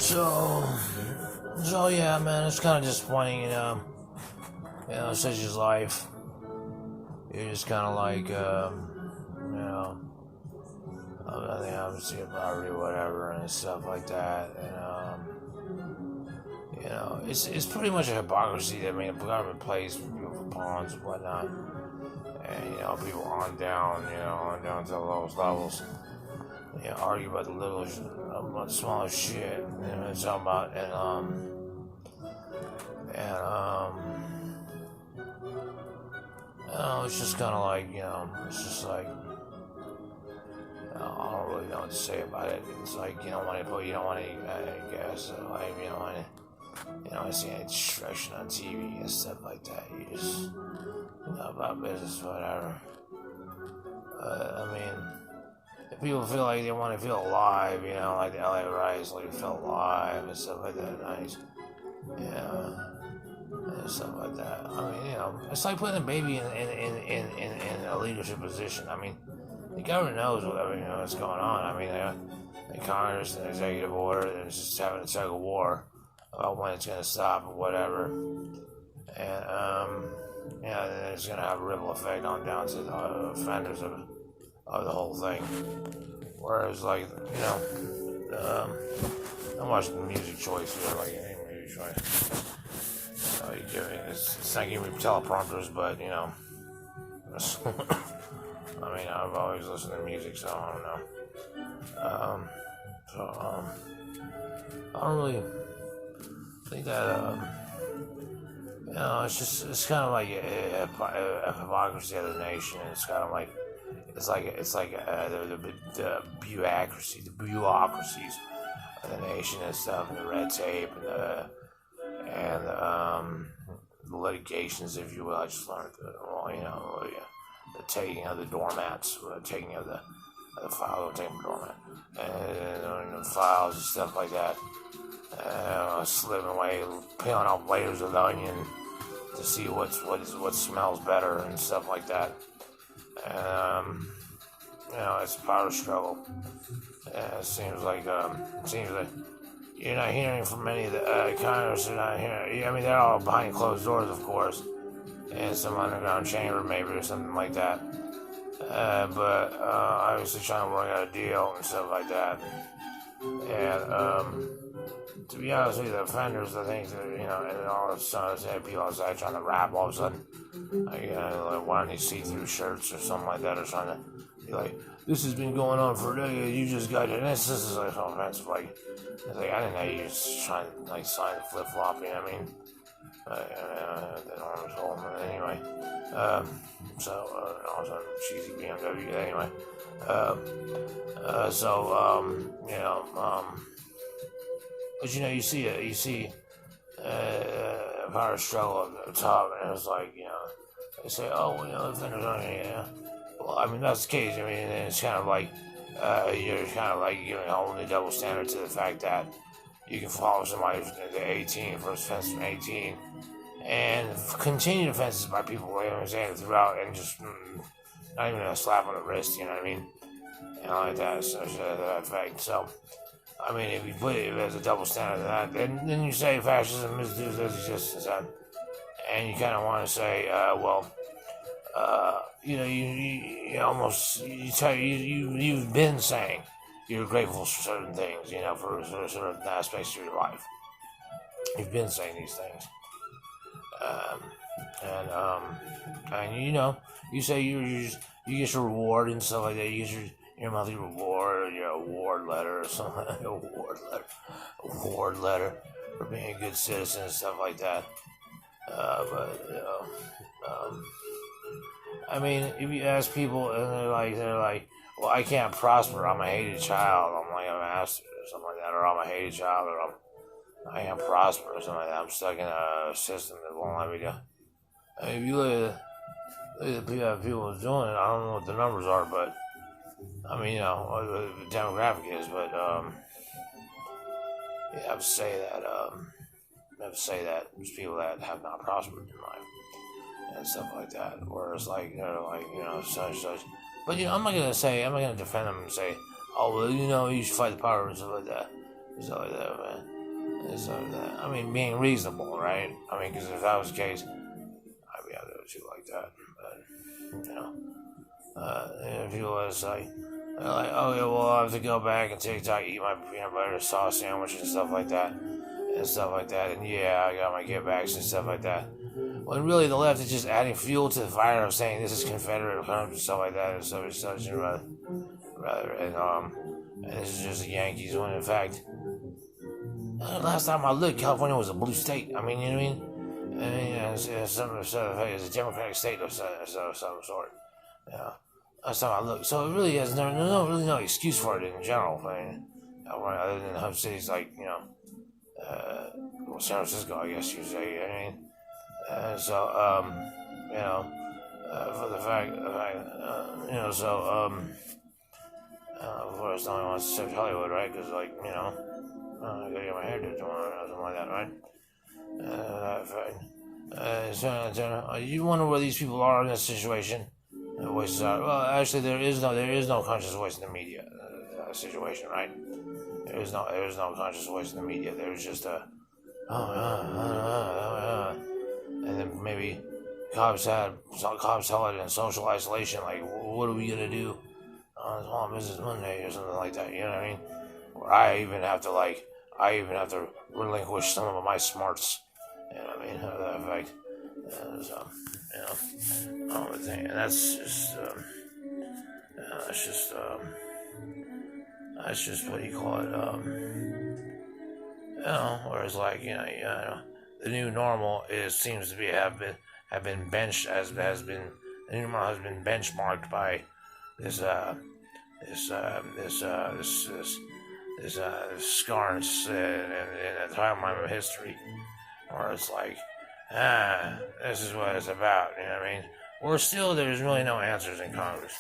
So, so yeah, man, it's kind of disappointing, such is life. You're just kind of like, you know, I think I'm just property, whatever, and stuff like that, and it's pretty much a hypocrisy. I mean, the government plays people for pawns and whatnot, and people on down to the lowest levels. Argue about the littlest, about the smallest shit. It's all about it's just kind of like it's just like I don't really know what to say about it. It's like you don't want to put, you don't want to, I guess, like you don't want to, see any distraction on TV and stuff like that. You just about business, whatever. I mean. If people feel like they want to feel alive, like the LA Rise, like felt alive and stuff like that, nice, and stuff like that. I mean, it's like putting a baby in a leadership position. I mean, the government knows what's going on. I mean, the Congress and the executive order, and it's just having a tug of war about when it's going to stop or whatever, and then it's going to have a ripple effect on down to the offenders of the whole thing. Whereas, like, I'm watching the Music Choice or like any Music Choice. It's not giving me teleprompters, but I mean, I've always listened to music, so I don't know. I don't really think that. It's kind of like a hypocrisy of the nation. It's kind of like. It's like the bureaucracies of the nation and stuff, and the red tape and the litigations, if you will. I just learned the taking of the doormats, the taking of the file, taking the doormat, and the files and stuff like that. Slipping away, peeling off layers of the onion to see what smells better and stuff like that. It's a power struggle. It seems like you're not hearing from many of the Congress. Are not hearing. I mean, they're all behind closed doors, of course, in some underground chamber, maybe, or something like that. But obviously trying to work out a deal and stuff like that. And to be honest with you, the offenders, I think, and all of a sudden, people outside trying to rap all of a sudden. Like wearing these see-through shirts or something like that, or trying to be like, this has been going on for a day, you just got it. This is like so offensive. Like, it's like, I didn't know you just trying to like sign the flip-flop, you know what I mean? The arms hole, anyway. Also cheesy BMW, anyway. But you see a power struggle at the top, and it's like, they say, oh, the offenders aren't here. Well, I mean, that's the case. I mean, it's kind of like, you're kind of like giving a whole new double standard to the fact that you can follow somebody to 18, first offense from 18, and continued offenses by people, throughout, and just not even a slap on the wrist, you know what I mean? And all like that, so that effect. So, I mean, if you put it as a double standard, then you say fascism does exist, and you kind of want to say, you've been saying you're grateful for certain things, for certain aspects of your life. You've been saying these things, you say you get your reward and stuff like that. You get your monthly reward, or your award letter or something. Award letter for being a good citizen and stuff like that. I mean, if you ask people and they're like, well, I can't prosper. I'm a hated child. I'm like a master or something like that, or I'm a hated child, or I can't prosper or something like that. I'm stuck in a system that won't let me do. I mean, if you look at the people who's doing it, I don't know what the numbers are, but I mean, what the demographic is, but I have to say that there's people that have not prospered in life and stuff like that. Whereas, like, they're like, such. But I'm not gonna defend them and say, oh, well, you should fight the power and stuff like that. stuff like that, man. And stuff like that. I mean, being reasonable, right? I mean, because if that was the case, I'd be out there with you like that. But, you know, if you was like, oh yeah, well, I have to go back and TikTok, eat my peanut butter sauce sandwich and stuff like that, and yeah, I got my get backs and stuff like that. When really the left is just adding fuel to the fire of saying this is Confederate and stuff like that and stuff and such, and and this is just the Yankees when in fact, last time I looked, California was a blue state. I mean, you know what I mean? It's a Democratic state of some sort. Yeah. Last time I looked, so it really has no excuse for it in general. I mean, other than hub cities like San Francisco, I guess you say. I mean, for the fact, of course, no one wants to accept Hollywood, right? Because I gotta get my hair done tomorrow or something like that, right? You wonder where these people are in this situation. Voices are well. Actually, there is no conscious voice in the media situation, right? There is no conscious voice in the media. There's just and then maybe cops held it in social isolation. Like, what are we gonna do on Small Business Monday or something like that? You know what I mean? Where I even have to relinquish some of my smarts. You know what I mean? That effect. And that's just what do you call it? Whereas the new normal seems to have been benched the new normal has been benchmarked by this scarce in the timeline of history, where it's like, this is what it's about. You know what I mean? There's really no answers in Congress.